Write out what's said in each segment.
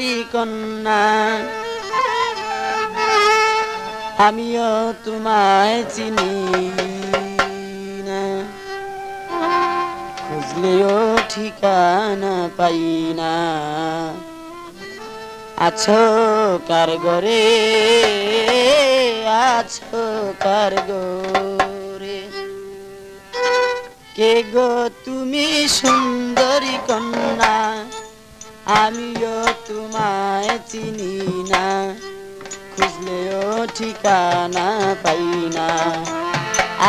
সুন্দরী কন্যা আমিও তোমায় চিনি না, খুঁজলেও ঠিকানা পাই না। আছো কার ঘরে, আছো কার ঘরে, কে গো তুমি সুন্দরী কন্যা আমিও তোমায় চিনি না, খুঁজলেও ঠিকানা পাই না।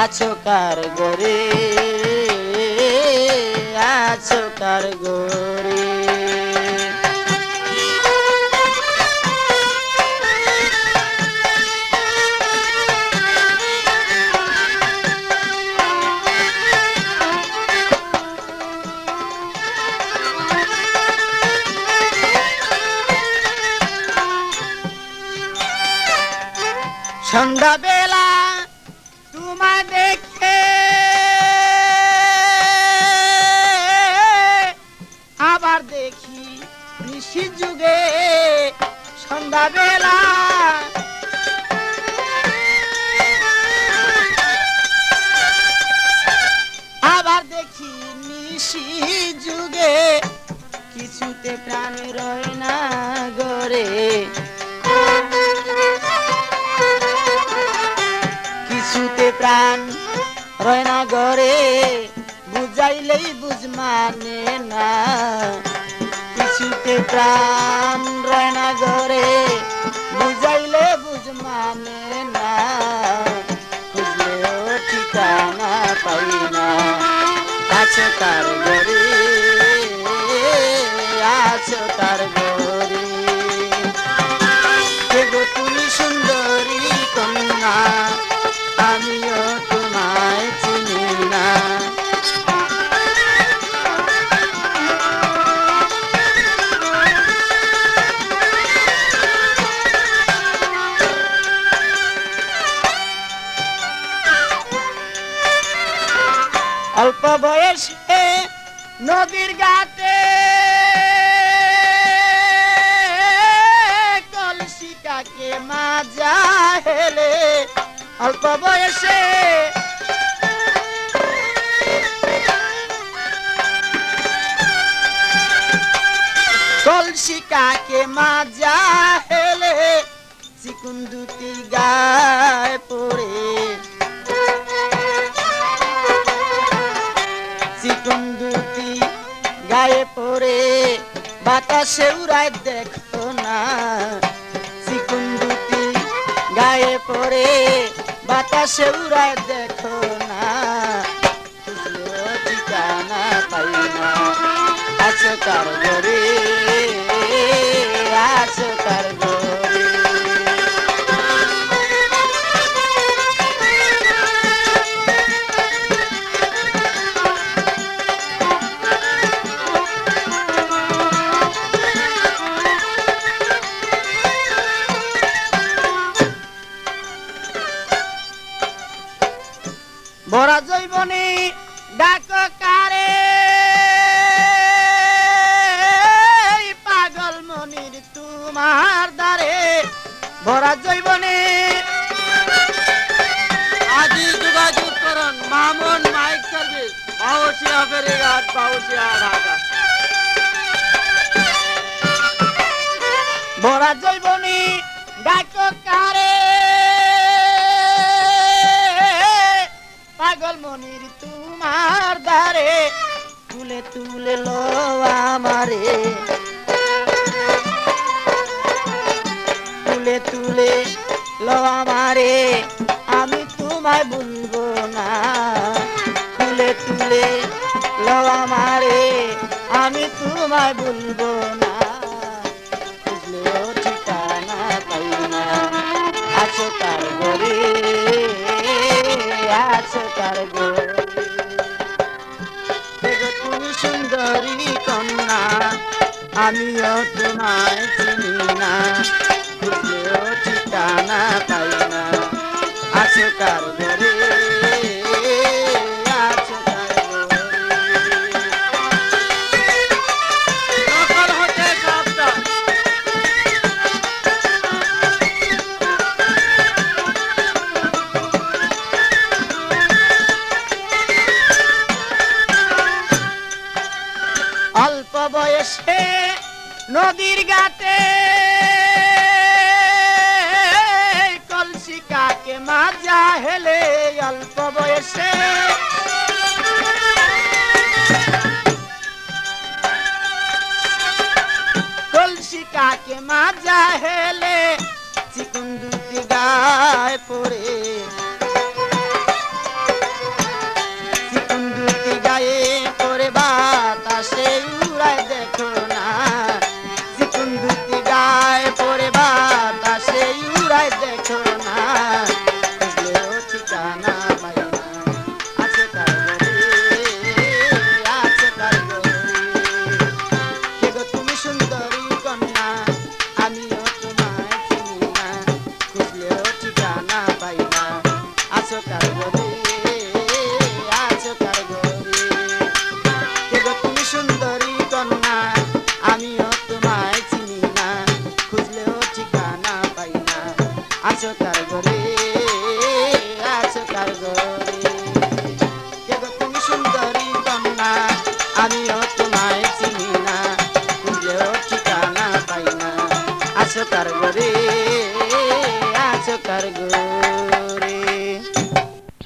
আছো কার ঘরে, আছো কার ঘরে। সন্ধ্যা বেলা তোমায় দেখে আবার দেখি নিশি যুগে, সন্ধ্যা বেলা আবার দেখি নিশি যুগে, কিছুতে প্রাণ রয় না গরে, কিছুতে প্রাণ রয় না ঘরে, বুঝাইলেই বুঝ মানে না, কিছুতে প্রাণ রয় না ঘরে, বুঝাইলে বুঝ মানে না, খুঁজলেও ঠিকানা পাই না। আছো কার ঘরে, আছো কার ঘরে, কে গো তুমি সুন্দরী কন্যা আমিও তোমায় চিনি না। অল্প বয়সে নদীর ঘাটে কলসি কাকে মাজা হেলে, অল্প বয়সে কলসি কাকে মাজা হেলে, চিকুন দুটি গায়ে পড়ে, চিকুন দুটি গায়ে পড়ে বাতাসে উড়ায় দেখো না, চিকুন দুটি গায়ে পড়ে বাতাসে উড়ায় দেখো না, খুঁজলেও ঠিকানা পাই না। আছো কার ঘরে, আছো কার ঘরে, ভরা জৈবনে ডাক কারে, পাগল মনির তোমার দ্বারে, ভরা জৈবনে আদি যোগাযোগ করুন মামুন মাইক সার্ভিস, বাউসিয়া ফেরিঘাট, বাউসিয়া ঢাকা। ভরা জৈবনে ডাক কারে, পাগল মনির তোমার দ্বারে, তুলে তুলে লো আমারে, তুলে তুলে লো আমারে, আমি তোমায় ভুলবো না, তুলে তুলে লো আমারে, আমি তোমায় ভুলবো না, খুঁজলেও ঠিকানা পাই না। আছো কার ঘরে, আছো কার ঘরে, দেখো তুমি সুন্দরী কন্যা আমিও তোমায় চিনি না, খুঁজলেও ঠিকানা পাই না। আছো কার ঘরে, আছো কার ঘরে, সকাল হতে সাবধান। নদীর ঘাটে কলসি কাকে মাজা হেলে অল্প বয়সে কলসি কাকে মাজা হেলে চিকুন দুটি গায়ে পড়ে চিকুন দুটি গায়ে পড়ে বাতাসে উড়ায় দেখো না চিকুন দুটি গায়ে পড়ে বাতাসে উড়ায় দেখো না খুঁজলেও ঠিকানা পাই না আছে কার ঘরে আছে কার ঘরে কে গো তুমি সুন্দরী কন্যা আমিও তোমায় চিনি না খুঁজলেও ঠিকানা পাই না আছো কার ঘরে আছো কার ঘরে কে গো তুমি সুন্দরী কন্যা আমিও তোমায় চিনি না খুঁজলেও ঠিকানা পাই না আছো কার ঘরে আছো কার ঘরে কে গো তুমি সুন্দরী কন্যা আমিও তোমায় চিনি না খুঁজলেও ঠিকানা পাই না আছো কার ঘরে